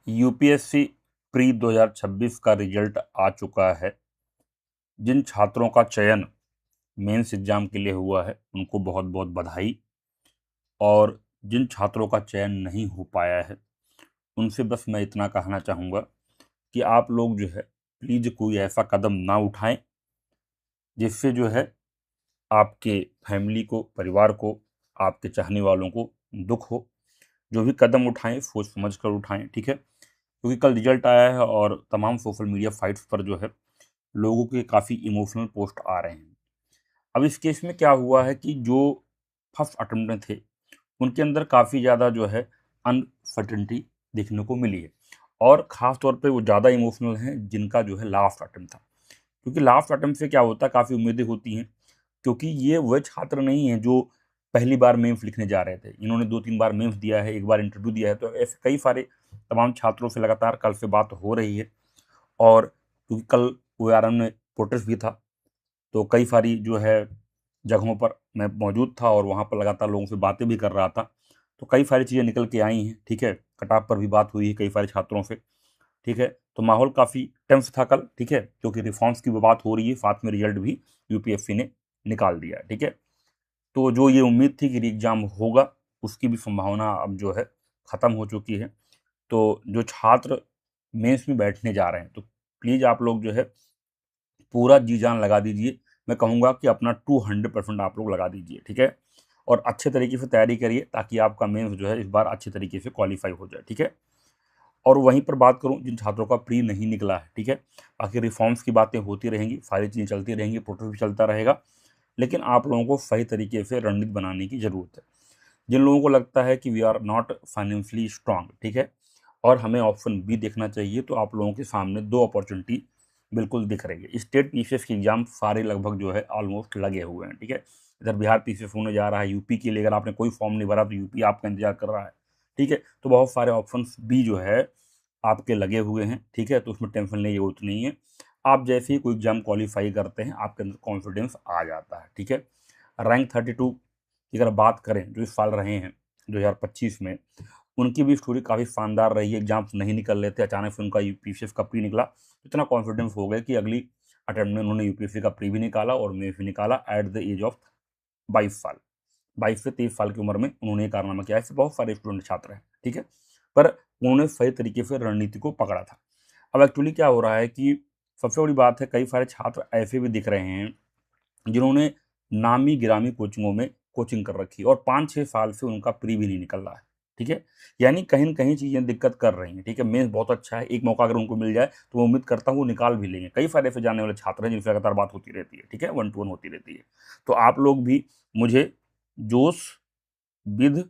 UPSC pre 2026 का result आ चुका है। जिन छात्रों का चयन मेंस एग्जाम के लिए हुआ है उनको बहुत बहुत बधाई। और जिन छात्रों का चयन नहीं हो पाया है उनसे बस मैं इतना कहना चाहूँगा कि आप लोग जो है प्लीज़ कोई ऐसा कदम ना उठाएं जिससे जो है आपके फैमिली को, परिवार को, आपके चाहने वालों को दुख हो। जो भी कदम उठाएं सोच समझ कर उठाएं, ठीक है? क्योंकि कल रिजल्ट आया है और तमाम सोशल मीडिया साइट्स पर जो है लोगों के काफ़ी इमोशनल पोस्ट आ रहे हैं। अब इस केस में क्या हुआ है कि जो फर्स्ट अटेम्प्ट में थे उनके अंदर काफ़ी ज़्यादा जो है अनसर्टेनिटी देखने को मिली है। और ख़ास तौर पे वो ज़्यादा इमोशनल हैं जिनका जो है लास्ट अटेम्प्ट था। क्योंकि लास्ट अटेम्प्ट से क्या होता है, काफ़ी उम्मीदें होती हैं। क्योंकि ये वह छात्र नहीं हैं जो पहली बार मेंस लिखने जा रहे थे। इन्होंने 2-3 बार मेंस दिया है, एक बार इंटरव्यू दिया है, तो ऐसे कई सारे तमाम छात्रों से लगातार कल से बात हो रही है। और क्योंकि कल ओआरएम में प्रोटेस्ट भी था, तो कई सारी जो है जगहों पर मैं मौजूद था और वहाँ पर लगातार लोगों से बातें भी कर रहा था। तो कई सारी चीज़ें निकल के आई हैं, ठीक है? कटाव पर भी बात हुई है कई सारे छात्रों से, ठीक है? तो माहौल काफ़ी टेंस था कल, ठीक है? क्योंकि रिफॉर्म्स की बात हो रही है, साथ में रिजल्ट भी यूपीएससी ने निकाल दिया, ठीक है? तो जो ये उम्मीद थी कि री-एग्ज़ाम होगा, उसकी भी संभावना अब जो है ख़त्म हो चुकी है। तो जो छात्र मेंस में बैठने जा रहे हैं, तो प्लीज़ आप लोग जो है पूरा जी-जान लगा दीजिए। मैं कहूँगा कि अपना 200% आप लोग लगा दीजिए, ठीक है? और अच्छे तरीके से तैयारी करिए ताकि आपका मेंस जो है इस बार अच्छे तरीके से क्वालीफ़ाई हो जाए, ठीक है? और वहीं पर बात करूँ जिन छात्रों का प्री नहीं निकला है, ठीक है? बाकी रिफॉर्म्स की बातें होती रहेंगी, सारी चीज़ें चलती रहेंगी, प्रोटेस्ट भी चलता रहेगा। लेकिन आप लोगों को सही तरीके से रणनीति बनाने की ज़रूरत है। जिन लोगों को लगता है कि we are not financially strong, ठीक है? और हमें ऑप्शन बी देखना चाहिए, तो आप लोगों के सामने 2 अपॉर्च्युनिटी बिल्कुल दिख रही है। स्टेट पीसीएस के एग्ज़ाम सारे लगभग जो है ऑलमोस्ट लगे हुए हैं, ठीक है? इधर बिहार पीसीएस होने जा रहा है, यूपी के लिए अगर आपने कोई फॉर्म नहीं भरा तो यूपी आपका इंतज़ार कर रहा है, ठीक है? तो बहुत सारे ऑप्शंस भी जो है आपके लगे हुए हैं, ठीक है? तो उसमें टेंशन लेने की ज़रूरत नहीं है। आप जैसे ही कोई एग्ज़ाम क्वालीफाई करते हैं, आपके अंदर कॉन्फिडेंस आ जाता है, ठीक है? रैंक 32 की अगर बात करें जो इस साल रहे हैं 2025 में, उनकी भी स्टोरी काफ़ी शानदार रही है। एग्जाम्स नहीं निकल रहे थे, अचानक से उनका यूपीएससी का प्री निकला। इतना कॉन्फिडेंस हो गया कि अगली अटेम्प्ट में उन्होंने यूपीएससी का प्री भी निकाला और मेंस भी निकाला एट द एज ऑफ 22 साल। 22 से 23 साल की उम्र में उन्होंने ये कारनामा किया। ऐसे बहुत सारे स्टूडेंट छात्र हैं, ठीक है? पर उन्होंने सही तरीके से रणनीति को पकड़ा था। अब एक्चुअली क्या हो रहा है कि सबसे बड़ी बात है, कई सारे छात्र ऐसे भी दिख रहे हैं जिन्होंने नामी-गिरामी कोचिंगों में कोचिंग कर रखी है और 5-6 साल से उनका प्री भी नहीं निकल रहा है, ठीक है? यानी कहीं न कहीं चीज़ें दिक्कत कर रही हैं, ठीक है? मेंस बहुत अच्छा है, एक मौका अगर उनको मिल जाए, तो मैं उम्मीद करता हूँ वो निकाल भी लेंगे। कई सारे ऐसे जानने वाले छात्र हैं जिनसे लगातार बात होती रहती है, ठीक है? वन टू वन होती रहती है। तो आप लोग भी मुझे जोश विद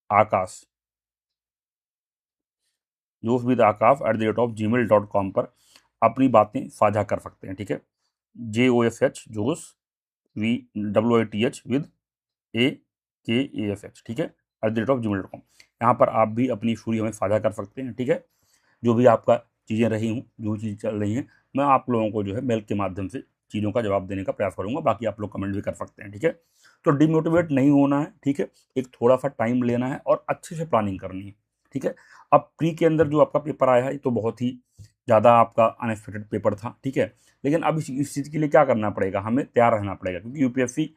आकाश josh@gmail.com पर अपनी बातें साझा कर सकते हैं, ठीक है? JOSH जोश WATH विद AKASH, ठीक है? @gmail.com। यहाँ पर आप भी अपनी स्टोरी हमें साझा कर सकते हैं, ठीक है? जो भी आपका चीज़ें रही हों, जो चीज़ चल रही हैं, मैं आप लोगों को जो है मेल के माध्यम से चीज़ों का जवाब देने का प्रयास करूँगा। बाकी आप लोग कमेंट भी कर सकते हैं, ठीक है? तो डिमोटिवेट नहीं होना है, ठीक है? एक थोड़ा-सा टाइम लेना है और अच्छे से प्लानिंग करनी है, ठीक है? अब प्री के अंदर जो आपका पेपर आया है, ये तो बहुत ही ज़्यादा आपका अनएक्सपेक्टेड पेपर था, ठीक है? लेकिन अब इस चीज़ के लिए क्या करना पड़ेगा? हमें तैयार रहना पड़ेगा क्योंकि यूपीएससी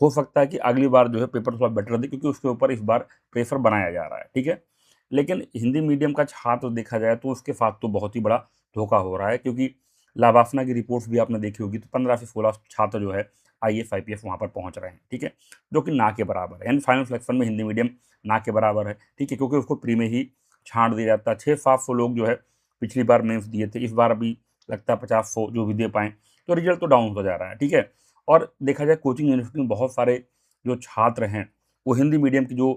हो सकता है कि अगली बार जो है पेपर थोड़ा बेटर दे क्योंकि उसके ऊपर इस बार प्रेशर बनाया जा रहा है, ठीक है? लेकिन हिंदी मीडियम का छात्र देखा जाए तो उसके साथ तो बहुत ही बड़ा धोखा हो रहा है क्योंकि लावाफना की रिपोर्ट्स भी आपने देखी होगी, तो 15 से 16 छात्र जो है आईएएस आईपीएस वहाँ पर पहुँच रहे हैं, ठीक है? जो कि ना के बराबर है, यानी फाइनल सिलेक्शन में हिंदी मीडियम ना के बराबर है, ठीक है? क्योंकि उसको प्री में ही छाँट दिया जाता है। 600-700 लोग जो है पिछली बार मेंस दिए थे, इस बार अभी लगता है 50-100 जो भी दे पाएँ, तो रिजल्ट तो डाउन होता जा रहा है, ठीक है? और देखा जाए कोचिंग यूनिवर्सिटी में बहुत सारे जो छात्र हैं, वो हिंदी मीडियम की जो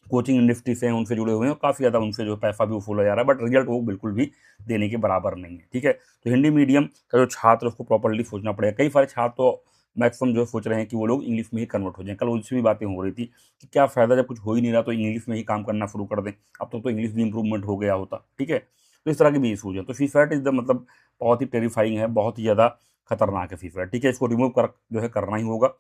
कोचिंग इंडस्ट्री से हैं, उनसे जुड़े हुए हैं और काफ़ी ज़्यादा उनसे जो पैसा भी वसूला जा रहा है, बट रिजल्ट वो बिल्कुल भी देने के बराबर नहीं है, ठीक है? तो हिंदी मीडियम का जो छात्र है उसको प्रॉपर्ली सोचना पड़ेगा। कई सारे छात्र तो मैक्सिमम जो है सोच रहे हैं कि वो लोग इंग्लिश में ही कन्वर्ट हो जाएँ। कल उनसे भी बातें हो रही थी कि क्या फ़ायदा, जब कुछ हो ही नहीं रहा तो इंग्लिश में ही काम करना शुरू कर दें। अब तक तो इंग्लिश भी इम्प्रूवमेंट हो गया होता, ठीक है? तो इस तरह की भी इशूज़ हैं। तो फीसैट इज़ द मतलब बहुत ही टेरिफाइंग है, बहुत ही ज़्यादा खतरनाक है फीसैट, ठीक है? इसको रिमूव कर जो है करना ही होगा,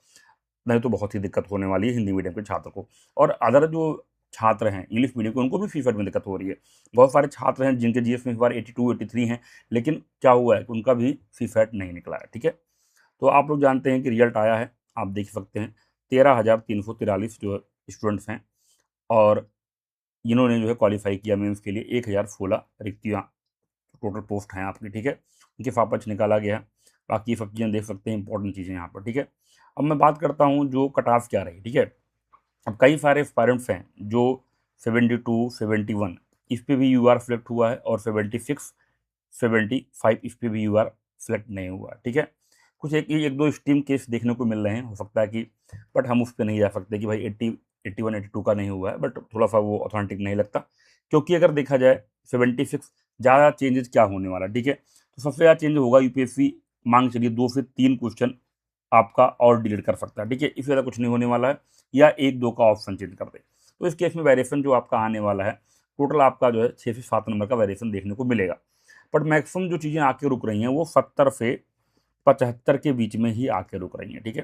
नहीं तो बहुत ही दिक्कत होने वाली है हिंदी मीडियम के छात्र को। और अदर जो छात्र हैं इंग्लिश मीडियम के, उनको भी फीस में दिक्कत हो रही है। बहुत सारे छात्र हैं जिनके जीएस में इस बार 82 83 हैं, लेकिन क्या हुआ है कि उनका भी फीस नहीं निकला है। ठीक है, तो आप लोग जानते हैं कि रिजल्ट आया है, आप देख सकते हैं 13,343 जो स्टूडेंट्स हैं, और इन्होंने जो है क्वालिफाई किया मेंस के लिए। 1016 रिक्तियाँ टोटल पोस्ट हैं आपकी। ठीक है, उनके फापच निकाला गया है। बाकी सब चीज़ें देख सकते हैं, इंपॉर्टेंट चीज़ें यहाँ पर। ठीक है, अब मैं बात करता हूँ जो कट ऑफ क्या रही। ठीक है, अब कई सारे एस्पायरेंट्स हैं जो 72 71 इस पे भी यूआर सेलेक्ट हुआ है, और 76 75 इस पे भी यूआर सेलेक्ट नहीं हुआ। ठीक है, कुछ एक दो स्ट्रीम केस देखने को मिल रहे हैं, हो सकता है कि, बट हम उस पर नहीं जा सकते कि भाई 80 81 82 का नहीं हुआ है, बट थोड़ा सा वो ऑथेंटिक नहीं लगता। क्योंकि अगर देखा जाए 76 ज़्यादा चेंजेस क्या होने वाला। ठीक है, तो सबसे ज़्यादा चेंज होगा यूपीएससी मांग चलिए 2 से 3 क्वेश्चन आपका और डिलीट कर सकता है। ठीक है, इससे ज़्यादा कुछ नहीं होने वाला है, या 1 2 का ऑप्शन चेंज कर दे। तो इस केस में वेरिएशन जो आपका आने वाला है, टोटल आपका जो है 6 से 7 नंबर का वेरिएशन देखने को मिलेगा। बट मैक्सिमम जो चीज़ें आके रुक रही हैं वो 70 से 75 के बीच में ही आके रुक रही हैं। ठीक है,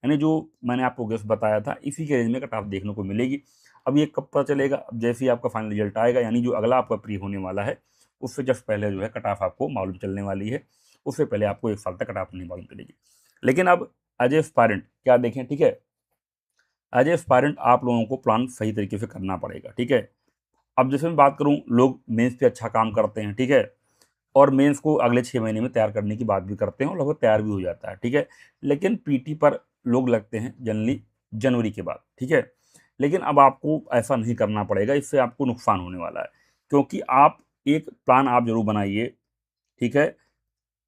यानी जो मैंने आपको गेस बताया था इसी के रेंज में कट ऑफ देखने को मिलेगी। अब ये कब पता चलेगा? अब जैसे ही आपका फाइनल रिजल्ट आएगा, यानी जो अगला आपका प्री होने वाला है, उससे जस्ट पहले जो है कट ऑफ आपको मालूम चलने वाली है। उससे पहले आपको 1 साल तक कट ऑफ नहीं मालूम चलेगी। लेकिन अब एज ए एस्पायरेंट क्या देखें। ठीक है, एज ए एस्पायरेंट आप लोगों को प्लान सही तरीके से करना पड़ेगा। ठीक है, अब जैसे मैं बात करूं, लोग मेंस पे अच्छा काम करते हैं। ठीक है, और मेंस को अगले 6 महीने में तैयार करने की बात भी करते हैं, और लगभग तैयार भी हो जाता है। ठीक है, लेकिन पीटी पर लोग लगते हैं जनरली जनवरी के बाद। ठीक है, लेकिन अब आपको ऐसा नहीं करना पड़ेगा, इससे आपको नुकसान होने वाला है। क्योंकि आप एक प्लान आप जरूर बनाइए। ठीक है,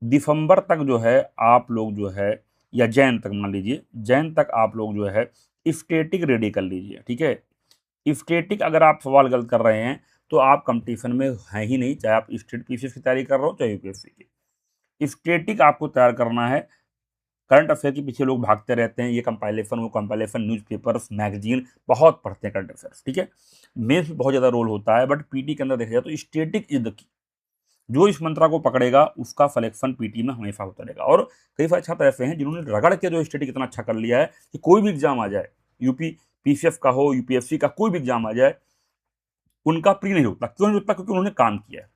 दिसंबर तक जो है आप लोग जो है, या जैन तक मान लीजिए, जैन तक आप लोग जो है स्टेटिक रेडी कर लीजिए। ठीक है, स्टेटिक अगर आप सवाल गलत कर रहे हैं तो आप कंपटीशन में हैं ही नहीं, चाहे आप स्टेट पीसीएस की तैयारी कर रहे हो चाहे यूपीएससी की। स्टेटिक आपको तैयार करना है। करंट अफेयर के पीछे लोग भागते रहते हैं, ये कंपाइलेशन वो कंपाइलेशन, न्यूज़पेपर्स मैगजीन बहुत पढ़ते हैं करंट अफेयर्स। ठीक है, मेंस में बहुत ज़्यादा रोल होता है, बट पीटी के अंदर देखा जाए तो स्टेटिक इज द की। जो इस मंत्रा को पकड़ेगा उसका सिलेक्शन पीटी में हमेशा होता रहेगा। और कई सारे छात्र ऐसे हैं जिन्होंने रगड़ के जो स्टेटिक इतना अच्छा कर लिया है कि कोई भी एग्जाम आ जाए, यूपी पीसीएस का हो यूपीएससी का कोई भी एग्जाम आ जाए, उनका प्री नहीं रुकता। क्यों नहीं रुकता? क्योंकि उन्होंने काम किया है।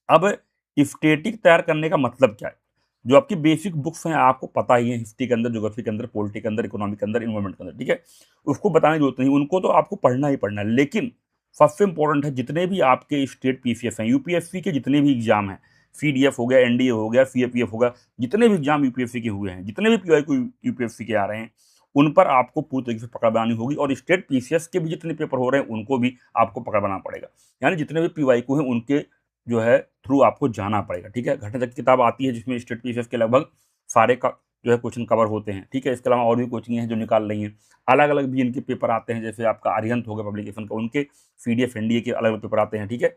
अब स्टेटिक तैयार करने का मतलब क्या है? जो आपकी बेसिक बुक्स हैं आपको पता ही है, हिस्ट्री के अंदर, ज्योग्राफी के अंदर, पॉलिटी के अंदर, इकोनॉमिक के अंदर, इन्वायरमेंट के अंदर। ठीक है, उसको बताने की जरूरत नहीं, उनको तो आपको पढ़ना ही पढ़ना है। लेकिन सबसे इंपॉर्टेंट है, जितने भी आपके स्टेट पीसीएस हैं, यूपीएससी के जितने भी एग्जाम हैं, सीडीएफ हो गया, एनडीए हो गया, सीएपीएफ हो गया, जितने भी एग्जाम यूपीएससी के हुए हैं, जितने भी पीवाई को यूपीएससी के आ रहे हैं, उन पर आपको पूरी तरीके से पकड़ बनानी होगी। और स्टेट पीसीएस के भी जितने पेपर हो रहे हैं उनको भी आपको पकड़ बनाना पड़ेगा। यानी जितने भी पीवाई को हैं उनके जो है थ्रू आपको जाना पड़ेगा। ठीक है, घटना चक्र किताब आती है जिसमें स्टेट पीसीएस के लगभग सारे का जो है क्वेश्चन कवर होते हैं। ठीक है, इसके अलावा और भी कोचिंग हैं जो निकाल रही हैं, अलग अलग भी इनके पेपर आते हैं। जैसे आपका आर्यंत हो गया पब्लिकेशन का, उनके सीडीएफ एनडीए के अलग अलग पेपर आते हैं। ठीक है,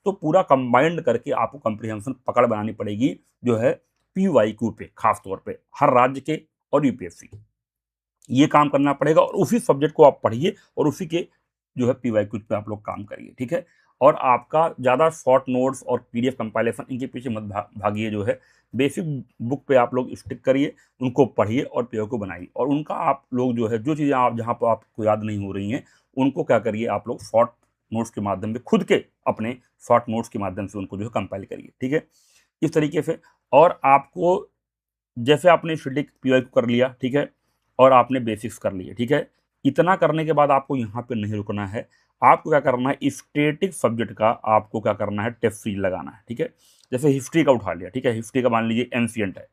तो पूरा कंबाइंड करके आपको कंप्रीहेंशन पकड़ बनानी पड़ेगी जो है पीवाईक्यू पे, खास तौर पे हर राज्य के और यूपीएससी के। ये काम करना पड़ेगा, और उसी सब्जेक्ट को आप पढ़िए और उसी के जो है पीवाईक्यू पे आप लोग काम करिए। ठीक है, और आपका ज़्यादा शॉर्ट नोट्स और पीडीएफ कंपाइलेशन इनके पीछे मत भागिए। जो है बेसिक बुक पे आप लोग स्टिक करिए, उनको पढ़िए और पीओ को बनाइए। और उनका आप लोग जो है जो चीज़ें आप जहाँ पर आपको याद नहीं हो रही हैं उनको क्या करिए, आप लोग शॉर्ट नोट्स के माध्यम से खुद के अपने शॉर्ट नोट्स के माध्यम से उनको जो है कंपाइल करिए। ठीक है, इस तरीके से। और आपको जैसे आपने स्टैटिक पीवाई को कर लिया, ठीक है, और आपने बेसिक्स कर लिए। ठीक है, इतना करने के बाद आपको यहाँ पे नहीं रुकना है। आपको क्या करना है, स्टैटिक सब्जेक्ट का आपको क्या करना है, टेस्ट सीरीज लगाना है। ठीक है, जैसे हिस्ट्री का उठा लिया। ठीक है, हिस्ट्री का मान लीजिए एंशिएंट है,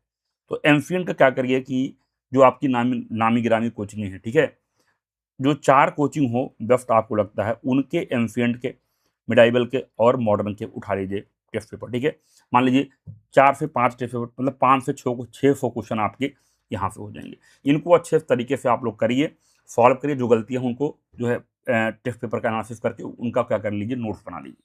तो एंशिएंट का क्या करिए कि जो आपकी नामी गिरामी कोचिंग है, ठीक है, जो 4 कोचिंग हो बेस्ट आपको लगता है, उनके एंशिएंट के, मिडाइवल के और मॉडर्न के उठा लीजिए टेस्ट पेपर। ठीक है, मान लीजिए 4 से 5 टेस्ट पेपर, मतलब 5 से 600 क्वेश्चन आपके यहाँ से हो जाएंगे। इनको अच्छे तरीके से आप लोग करिए, सॉल्व करिए, जो गलतियाँ उनको जो है टेस्ट पेपर का एनालिसिस करके उनका क्या कर लीजिए, नोट्स बना लीजिए।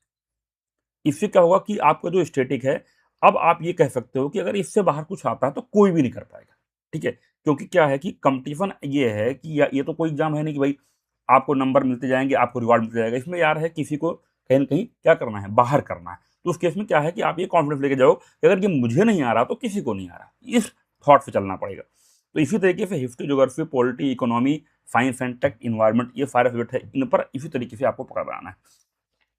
इससे क्या होगा कि आपका जो स्टैटिक है, अब आप ये कह सकते हो कि अगर इससे बाहर कुछ आता है तो कोई भी नहीं कर पाएगा। ठीक है, क्योंकि क्या है कि कंपटीशन ये है कि ये तो कोई एग्जाम है नहीं कि भाई आपको नंबर मिलते जाएंगे, आपको रिवार्ड मिलते जाएगा। इसमें यार है किसी को कहीं ना कहीं क्या करना है, बाहर करना है। तो उस केस में क्या है कि आप ये कॉन्फिडेंस लेके जाओ कि अगर ये मुझे नहीं आ रहा तो किसी को नहीं आ रहा, इस थॉट से चलना पड़ेगा। तो इसी तरीके से history, geography, polity, economy, science and tech, environment, ये सारे सब्जेक्ट है, इन पर इसी तरीके से आपको पकड़ बनाना है।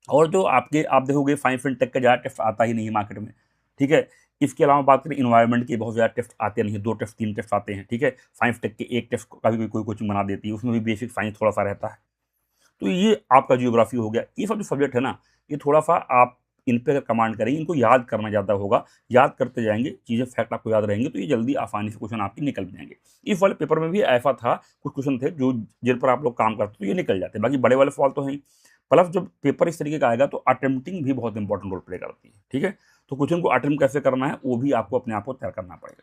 और जो आप देखोगे साइंस एंड टेक का ज़्यादा टेस्ट आता ही नहीं है मार्केट में, ठीक है। इसके अलावा बात करें इन्वायरमेंट की, बहुत ज़्यादा टेस्ट आते नहीं है, 2 टेस्ट 3 टेस्ट आते हैं, ठीक है। साइंस टेक के 1 टेस्ट का भी कोई कोचिंग बना देती है, उसमें भी बेसिक साइंस थोड़ा सा रहता है। तो ये आपका जियोग्राफी हो गया। ये सब जो सब्जेक्ट है ना, ये थोड़ा सा आप इन पे अगर कमांड करेंगे, इनको याद करना ज़्यादा होगा, याद करते जाएंगे, चीज़ें फैक्ट आपको याद रहेंगे, तो ये जल्दी आसानी से क्वेश्चन आपके निकल जाएंगे। इस वाले पेपर में भी ऐसा था, कुछ क्वेश्चन थे जो जिन पर आप लोग काम करते तो ये निकल जाते, बाकी बड़े वाले सवाल तो हैं ही। प्लस जब पेपर इस तरीके का आएगा तो अटेम्प्टिंग भी बहुत इंपॉर्टेंट रोल प्ले करती है, ठीक है। तो क्वेश्चन को अटेम्प्ट कैसे करना है वो भी आपको अपने आप को तैयार करना पड़ेगा।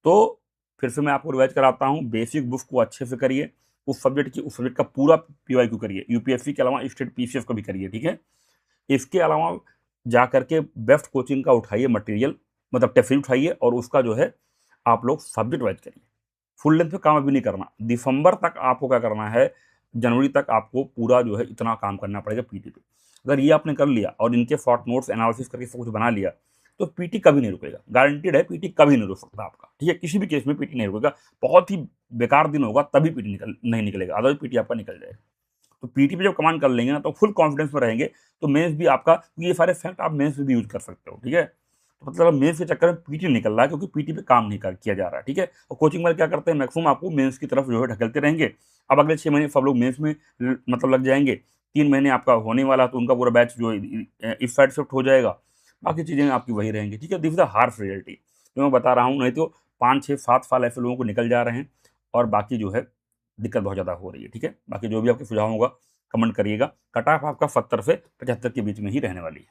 तो फिर से मैं आपको रिवाइज कराता हूँ, बेसिक बुक को अच्छे से करिए, उस सब्जेक्ट का पूरा पीवाईक्यू करिए, यूपीएससी के अलावा स्टेट पीसीएस को भी करिए, ठीक है। इसके अलावा जा करके बेस्ट कोचिंग का उठाइए मटेरियल, मतलब टेस्ट सीरीज उठाइए, और उसका जो है आप लोग सब्जेक्ट वाइज करिए। फुल लेंथ पे काम अभी नहीं करना, दिसंबर तक आपको क्या करना है, जनवरी तक आपको पूरा जो है इतना काम करना पड़ेगा पीटी पे। अगर ये आपने कर लिया और इनके शॉर्ट नोट्स एनालिसिस करके सब कुछ बना लिया, तो पीटी कभी नहीं रुकेगा, गारंटीड है, पीटी कभी नहीं रुक सकता आपका, ठीक है। किसी भी केस में पीटी नहीं रुकेगा, बहुत ही बेकार दिन होगा तभी पीटी नहीं निकलेगा, अदरवाइज पीटी आपका निकल जाएगा। तो पीटी पे जब कमांड कर लेंगे ना, तो फुल कॉन्फिडेंस में रहेंगे, तो मेंस भी आपका, ये सारे फैक्ट आप मेंस में भी यूज कर सकते हो, ठीक है। तो मतलब मेंस के चक्कर में पीटी निकल रहा है, क्योंकि पीटी पे काम नहीं किया जा रहा है, ठीक है। और कोचिंग वाले क्या करते हैं, मैक्सिमम आपको मेंस की तरफ जो है ढकेलते रहेंगे। अब अगले 6 महीने सब लोग मेंस में मतलब लग जाएंगे, 3 महीने आपका होने वाला, तो उनका पूरा बैच जो इस साइड शिफ्ट हो जाएगा, बाकी चीज़ें आपकी वही रहेंगी, ठीक है। This is the harsh reality जो मैं बता रहा हूँ, नहीं तो 5 6 7 साल ऐसे लोगों को निकल जा रहे हैं, और बाकी जो है दिक्कत बहुत ज़्यादा हो रही है, ठीक है। बाकी जो भी आपके सुझाव होगा कमेंट करिएगा। कट ऑफ आपका 70 से 75 के बीच में ही रहने वाली है।